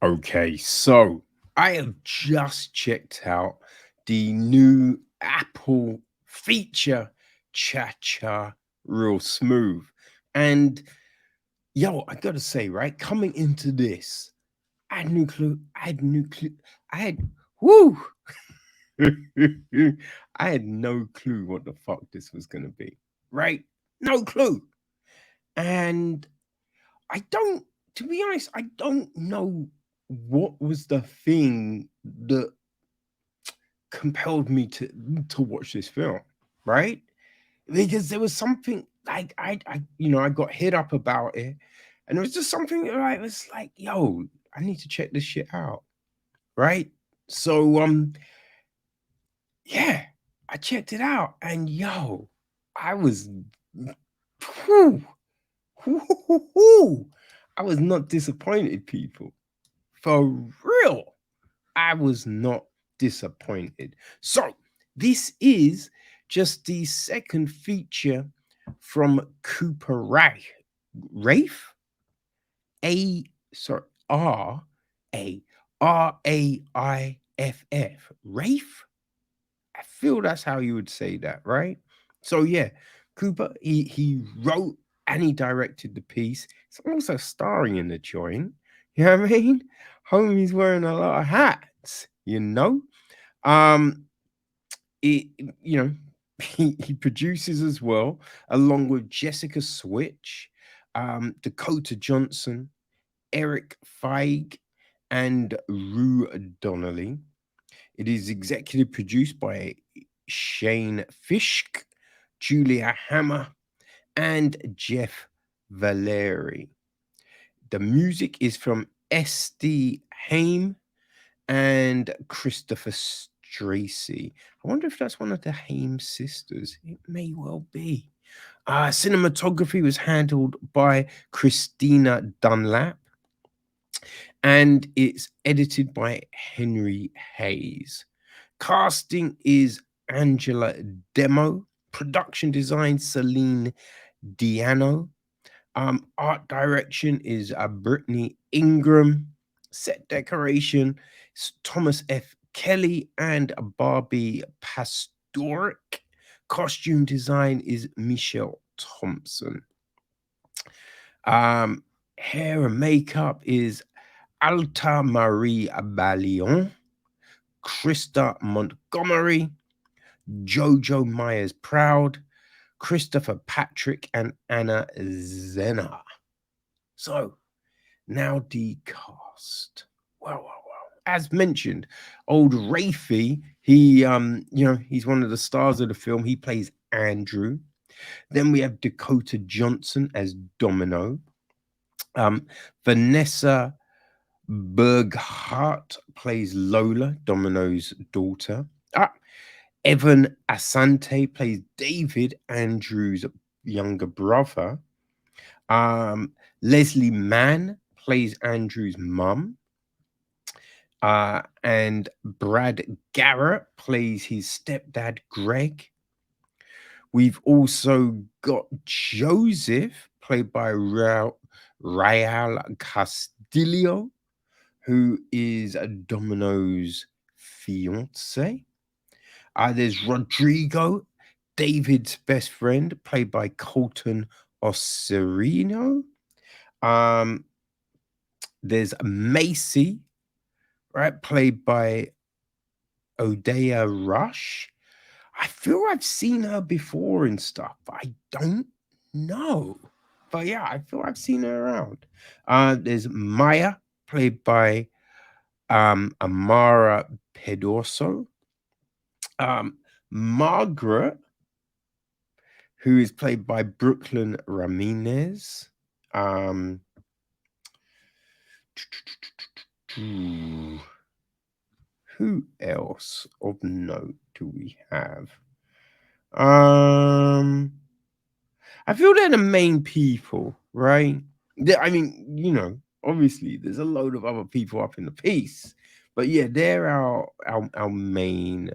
Okay, so I have just checked out the new Apple feature, Cha Cha Real Smooth. And yo, I gotta say, right, coming into this, I had no clue. I had no clue. I had, whoo! I had no clue what the fuck this was gonna be, right? No clue. And I don't, to be honest, I don't know what was the thing that compelled me to watch this film, right? Because there was something like I got hit up about it, and it was just something that I was like, yo, I need to check this shit out, right? So yeah, I checked it out, and yo, I was, whew, whew, whew, whew, I was not disappointed, people. For real, I was not disappointed. So, this is just the second feature from Cooper Raiff. Rafe? A, sorry, A Raiff. Rafe? I feel that's how you would say that, right? So yeah, Cooper, he wrote and he directed the piece. He's also starring in the joint. You know what I mean? Homie's wearing a lot of hats, you know? Um, it, you know, he produces as well, along with Jessica Switch, Dakota Johnson, Eric Feig, and Rue Donnelly. It is executive produced by Shane Fisk, Julia Hammer, and Jeff Valeri. The music is from S.D. Haim and Christopher Stracy. I wonder if that's one of the Haim sisters. It may well be. Cinematography was handled by Christina Dunlap, and it's edited by Henry Hayes. Casting is Angela Demo. Production design Celine Diano. Art direction is Brittany Ingram. Set decoration is Thomas F. Kelly and Barbie Pastoric. Costume design is Michelle Thompson. Um, Hair and makeup is Alta Marie Balion, Krista Montgomery, Jojo Myers Proud, Christopher Patrick, and Anna Zena. So now the cast. Well. As mentioned, old Rafie, he's one of the stars of the film. He plays Andrew. Then we have Dakota Johnson as Domino. Vanessa Burghardt plays Lola, Domino's daughter. Evan Asante plays David, Andrew's younger brother. Leslie Mann plays Andrew's mum. And Brad Garrett plays his stepdad, Greg. We've also got Joseph, played by Rael Castillo, who is Domino's fiance. There's Rodrigo, David's best friend, played by Colton Osserino. Um, there's Macy, right, played by Odea Rush. I feel I've seen her before and stuff, but I don't know. But yeah, I feel I've seen her around. There's Maya, played by Amara Pedorso. Margaret, who is played by Brooklyn Ramirez. Um, who else of note do we have? I feel they're the main people, right? I mean, obviously there's a load of other people up in the piece, but yeah, they're our main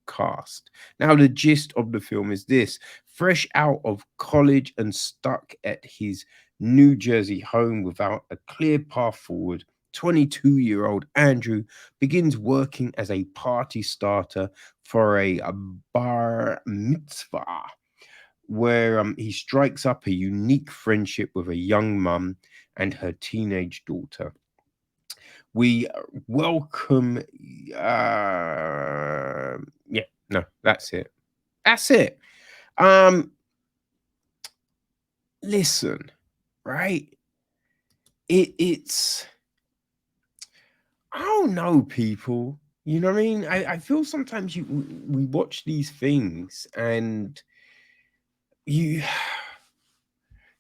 cast. Now, the gist of the film is this: fresh out of college and stuck at his New Jersey home without a clear path forward, 22-year-old Andrew begins working as a party starter for a bar mitzvah, where he strikes up a unique friendship with a young mum and her teenage daughter. We welcome. Yeah, no, that's it. That's it. Um, Listen, right? It's I don't know, people. You know what I mean? I feel sometimes we watch these things and you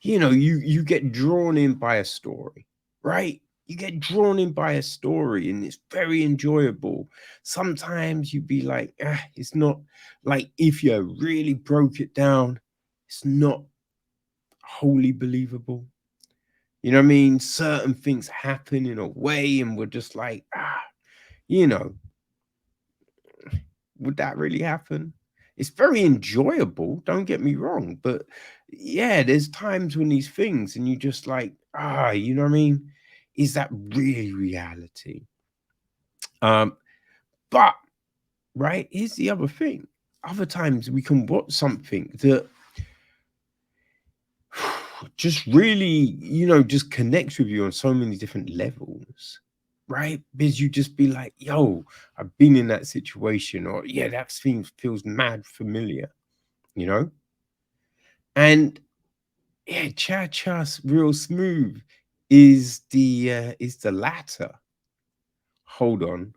you get drawn in by a story, right? You get drawn in by a story and it's very enjoyable. Sometimes you'd be like, it's not like if you really broke it down, it's not wholly believable. You know what I mean? Certain things happen in a way, and we're just like, you know, would that really happen? It's very enjoyable, don't get me wrong, but yeah, there's times when these things and you just like, you know what I mean? Is that really reality? Um, but right, here's the other thing. Other times we can watch something that just really, just connects with you on so many different levels, right? Because you just be like, yo, I've been in that situation, or yeah, that thing feels mad familiar, you know? And yeah, Cha Cha's Real Smooth is the latter. Hold on.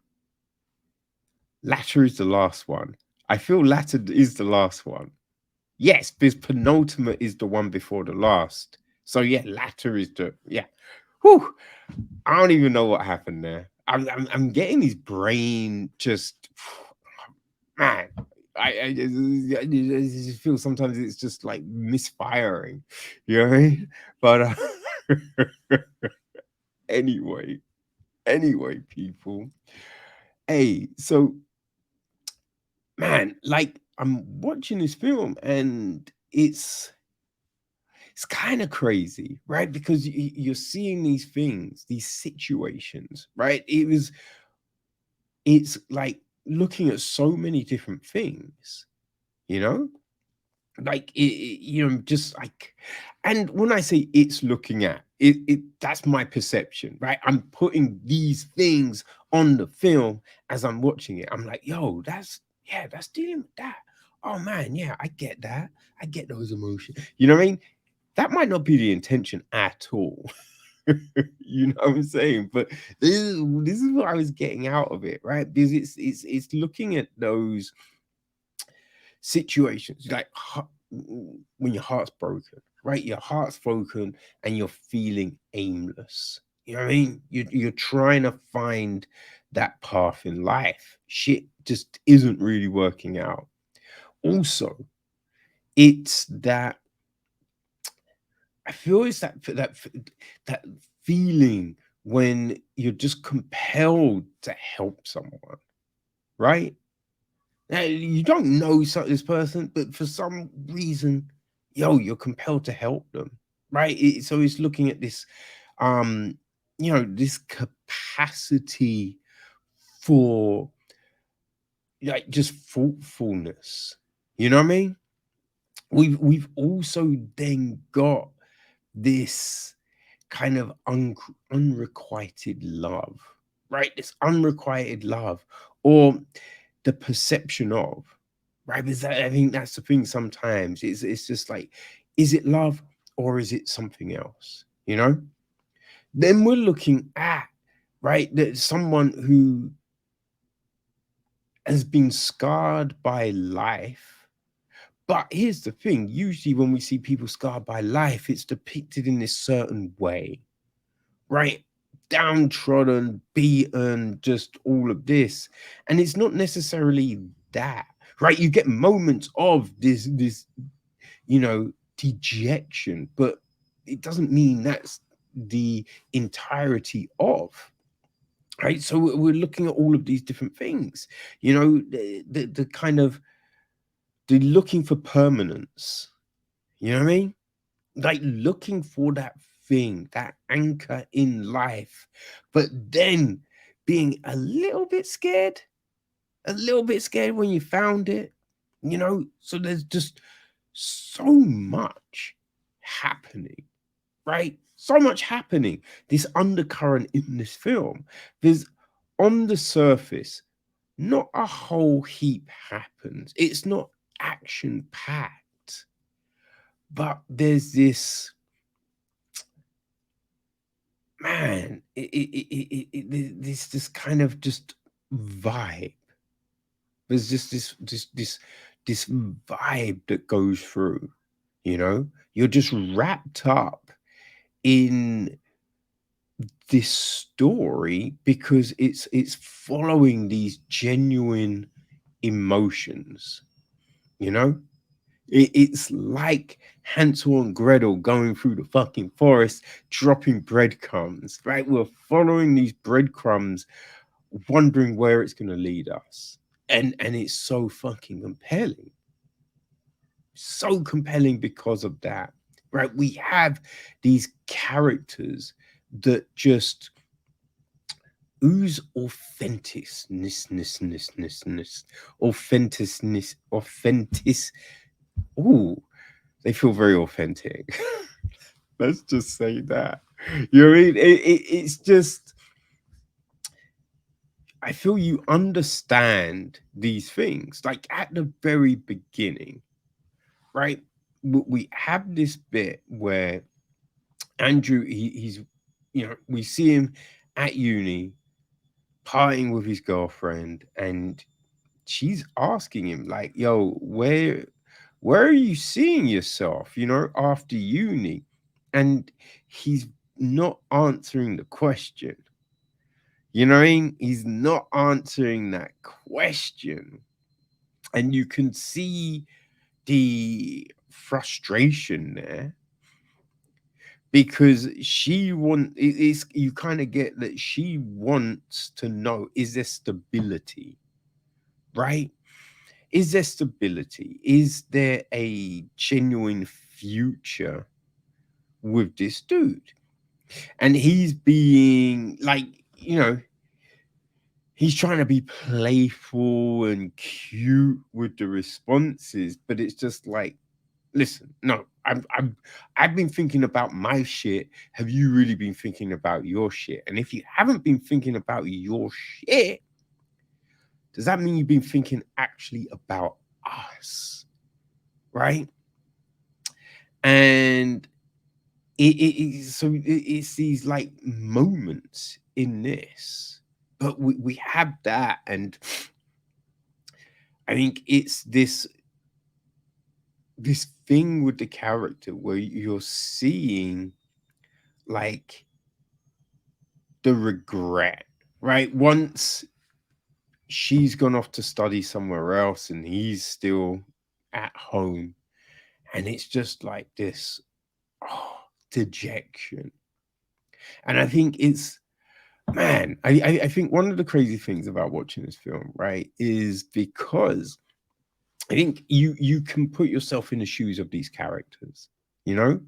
Latter is the last one. I feel latter is the last one. Yes, because penultimate is the one before the last. So yeah, latter is the yeah. Whew. I don't even know what happened there. I'm getting his brain just man. I just feel sometimes it's just like misfiring, you know what I mean? But anyway, people. Hey, so man, like I'm watching this film and it's kind of crazy, right? Because you're seeing these things, these situations, right? It's like looking at so many different things, you know? Like just like, and when I say it's looking at it, that's my perception, right? I'm putting these things on the film as I'm watching it. I'm like, yo, that's dealing with that. Oh man, yeah, I get that. I get those emotions. You know what I mean? That might not be the intention at all. You know what I'm saying? But this is what I was getting out of it, right? Because it's looking at those situations like when your heart's broken, right? Your heart's broken and you're feeling aimless. You know what I mean? You're trying to find that path in life. Shit just isn't really working out. Also, it's that I feel it's that feeling when you're just compelled to help someone, right? Now, you don't know this person, but for some reason, you're compelled to help them, right? So it's looking at this, um, this capacity for like just thoughtfulness. You know what I mean? We've also then got this kind of unrequited love, right? This unrequited love, or the perception of, right? Because I think that's the thing. Sometimes it's just like, is it love or is it something else? You know. Then we're looking at right that someone who has been scarred by life. But here's the thing: usually, when we see people scarred by life, it's depicted in this certain way, right? Downtrodden, beaten, just all of this. And it's not necessarily that, right? You get moments of this, dejection, but it doesn't mean that's the entirety of, right? So we're looking at all of these different things, the kind of the looking for permanence, you know what I mean? Like looking for that thing, that anchor in life, but then being a little bit scared when you found it, you know? So there's just so much happening, right? So much happening. This undercurrent in this film. There's on the surface, not a whole heap happens. It's not action packed, but there's this man. This kind of just vibe. There's just this vibe that goes through. You know, you're just wrapped up in this story because it's following these genuine emotions. You know, it's like Hansel and Gretel going through the fucking forest, dropping breadcrumbs, right? We're following these breadcrumbs, wondering where it's going to lead us. And it's so fucking compelling. So compelling because of that, right? We have these characters that just ooze authentic. Ooh, they feel very authentic. Let's just say that. You know what I mean? It's just, I feel you understand these things. Like at the very beginning, right? We have this bit where Andrew, he's, you know, we see him at uni partying with his girlfriend, and she's asking him, like, yo, where are you seeing yourself, you know, after uni? And he's not answering the question. You know what I mean? He's not answering that question. And you can see the frustration there because it's you kind of get that she wants to know, is there stability, right? Is there stability? Is there a genuine future with this dude? And he's being like, you know, he's trying to be playful and cute with the responses, but it's just like, listen, no, I've been thinking about my shit. Have you really been thinking about your shit? And if you haven't been thinking about your shit, does that mean you've been thinking actually about us? Right? And it's these like moments in this, but we have that, and I think it's this thing with the character where you're seeing like the regret, right? Once she's gone off to study somewhere else and he's still at home, and it's just like this, oh, dejection. And I think it's, man, I think one of the crazy things about watching this film, right, is because I think you can put yourself in the shoes of these characters, you know?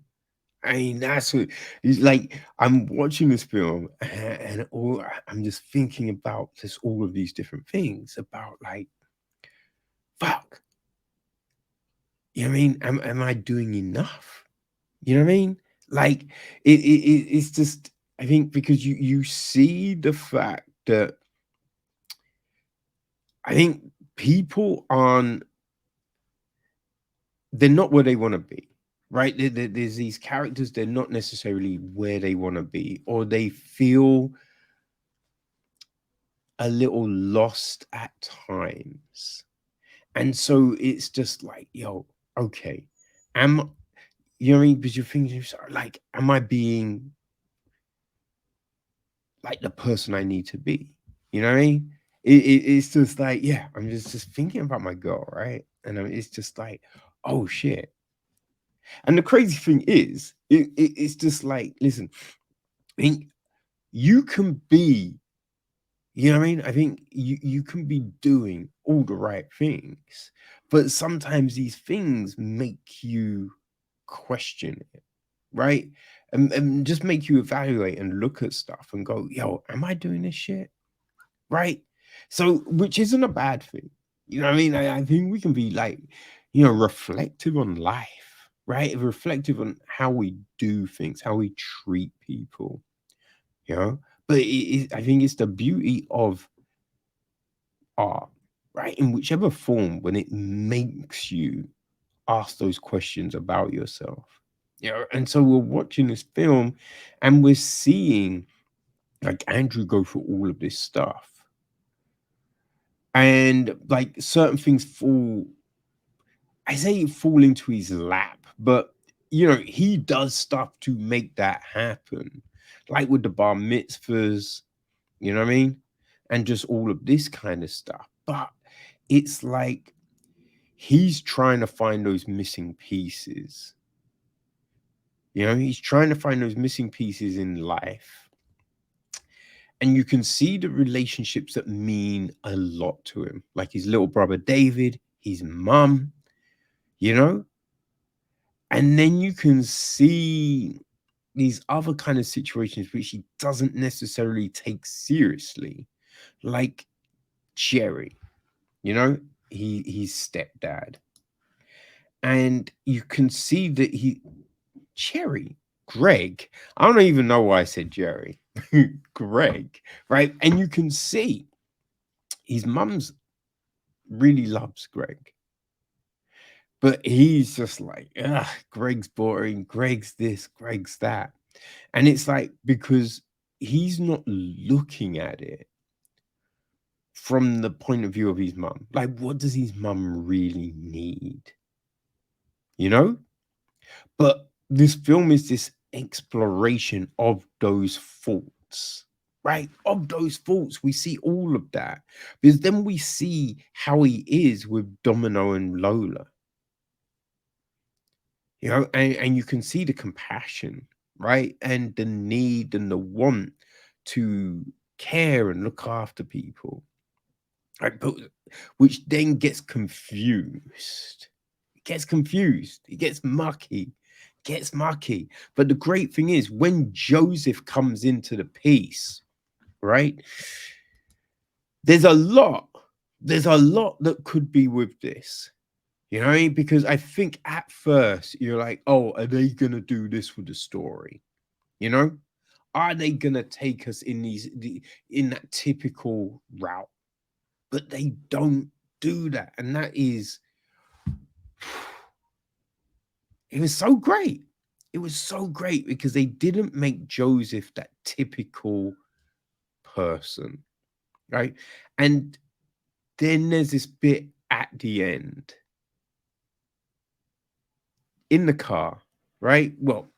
I mean, that's what it's like. I'm watching this film and I'm just thinking about just all of these different things about like, fuck, you know what I mean? Am I doing enough? You know what I mean? Like it's just, I think because you see the fact that I think people aren't, they're not where they want to be, right? There's these characters, they're not necessarily where they want to be, or they feel a little lost at times. And so it's just like, yo, okay, am, you know what I mean? Because you're thinking, like, am I being like the person I need to be? You know what I mean? It's just like, yeah, I'm just thinking about my girl, right? And it's just like, oh shit. And the crazy thing is, it's just like, listen, I think you can be, you know what I mean? I think you can be doing all the right things, but sometimes these things make you question it, right? and just make you evaluate and look at stuff and go, yo, am I doing this shit? Right? So, which isn't a bad thing. You know what I mean? I think we can be like, reflective on life, right? Reflective on how we do things, how we treat people, you know? But I think it's the beauty of art, right? In whichever form, when it makes you ask those questions about yourself. And so we're watching this film and we're seeing like Andrew go through all of this stuff. And like certain things I say fall into his lap, but he does stuff to make that happen. Like with the bar mitzvahs, you know what I mean? And just all of this kind of stuff. But it's like he's trying to find those missing pieces. He's trying to find those missing pieces in life. And you can see the relationships that mean a lot to him, like his little brother David, his mum, you know? And then you can see these other kind of situations which he doesn't necessarily take seriously, like Jerry, you know, he's stepdad. And you can see that Greg, I don't even know why I said Jerry, Greg, right? And you can see his mum's really loves Greg, but he's just like, ugh, Greg's boring, Greg's this, Greg's that. And it's like, because he's not looking at it from the point of view of his mum. Like, what does his mum really need? You know? But this film is this exploration of those faults, right? Of those faults. We see all of that. Because then we see how he is with Domino and Lola. And you can see the compassion, right? And the need and the want to care and look after people. Right? But which then gets confused. It gets confused. It gets mucky. Gets mucky. But the great thing is when Joseph comes into the piece, right? There's a lot. There's a lot that could be with this. You know what I mean? Because I think at first you're like, oh, are they gonna do this with the story? You know? Are they gonna take us in in that typical route? But they don't do that. And that is it was so great. It was so great because they didn't make Joseph that typical person, right? And then there's this bit at the end in the car, right? Well,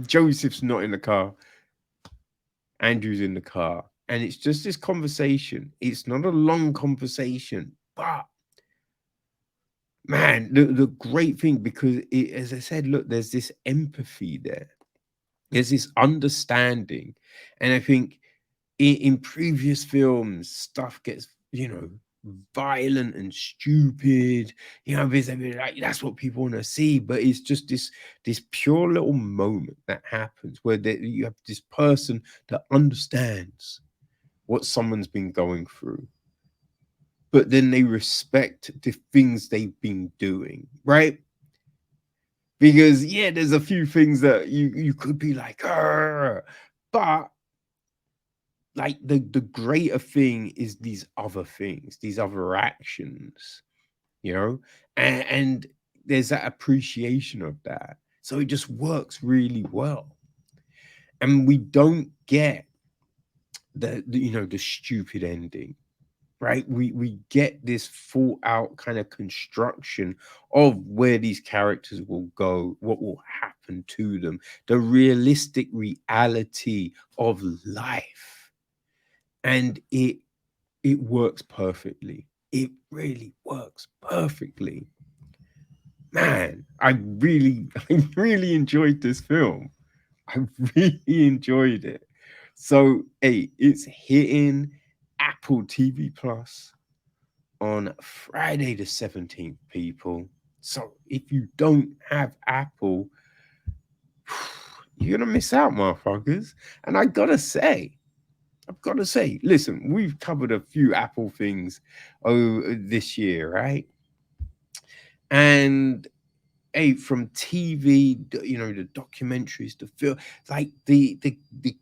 Joseph's not in the car, Andrew's in the car, and it's just this conversation. It's not a long conversation, but man, the great thing, because as I said, look, there's this empathy there. There's this understanding. And I think in previous films, stuff gets, violent and stupid, because I mean, like, that's what people want to see. But it's just this pure little moment that happens where you have this person that understands what someone's been going through, but then they respect the things they've been doing, right? Because yeah, there's a few things that you could be like, "Arr," but like the greater thing is these other things, these other actions, and there's that appreciation of that. So it just works really well. And we don't get the stupid ending, right? We get this thought out kind of construction of where these characters will go, what will happen to them, the realistic reality of life. And it works perfectly. It really works perfectly. Man, I really enjoyed this film. I really enjoyed it. So, hey, it's hitting Apple TV Plus on Friday the 17th, people. So if you don't have Apple, you're gonna miss out, motherfuckers. And I've got to say, listen, we've covered a few Apple things this year, right? And hey, from TV, the documentaries, the film, like the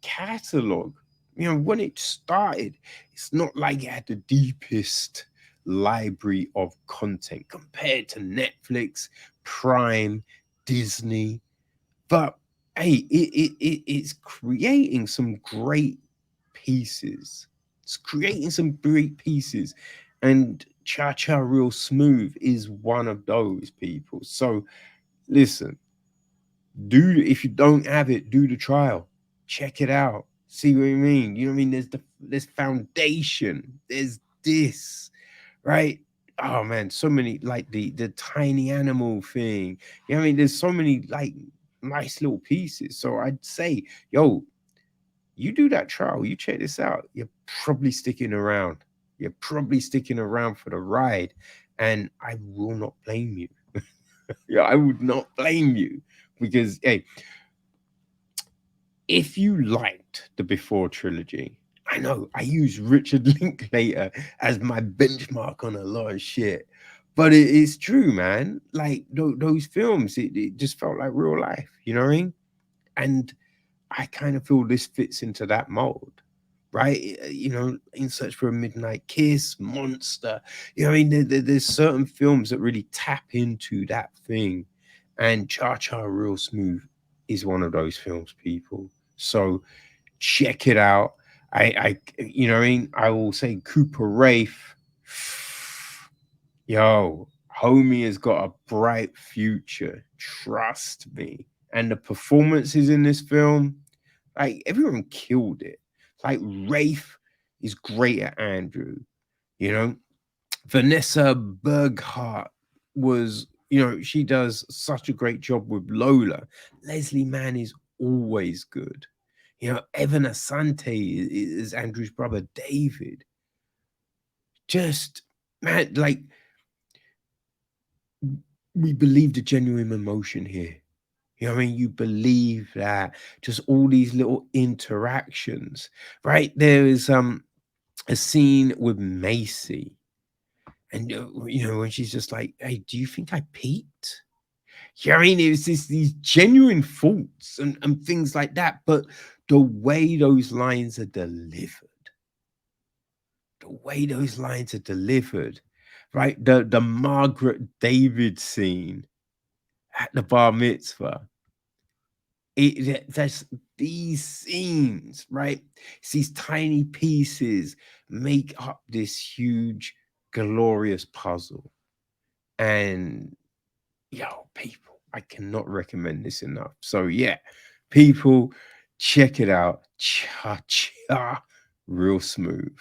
catalog, when it started, it's not like it had the deepest library of content compared to Netflix, Prime, Disney. But hey, it's creating some great pieces. It's creating some great pieces. And Cha Cha Real Smooth is one of those people. So listen, if you don't have it, do the trial. Check it out. See what I mean? You know what I mean? There's foundation. There's this, right? Oh man, so many like the tiny animal thing. You know what I mean? There's so many like nice little pieces. So I'd say, yo, you do that trial, you check this out. You're probably sticking around. You're probably sticking around for the ride. And I will not blame you. Yeah, I would not blame you because hey, if you liked the Before trilogy, I know I use Richard Linklater as my benchmark on a lot of shit, but it is true, man. Like those films, it just felt like real life. You know what I mean? And I kind of feel this fits into that mold, right? In Search for a Midnight Kiss, Monster. You know what I mean? There's certain films that really tap into that thing, and Cha Cha Real Smooth is one of those films, people. So check it out. You know what I mean? I will say Cooper Raiff. Yo, homie has got a bright future. Trust me. And the performances in this film, like everyone killed it. Like Rafe is great at Andrew, you know. Vanessa Burghardt she does such a great job with Lola. Leslie Mann is always good. Evan Asante is Andrew's brother David. Just man, like we believe the genuine emotion here. You know what I mean? You believe that just all these little interactions, right? There is a scene with Macy, and when she's just like, "Hey, do you think I peaked?" You know what I mean? It was these genuine thoughts and things like that. But the way those lines are delivered, right? The Margaret David scene at the bar mitzvah. That's these scenes, right? It's these tiny pieces make up this huge, glorious puzzle. And people, I cannot recommend this enough. So yeah, people, check it out. Cha cha, real smooth.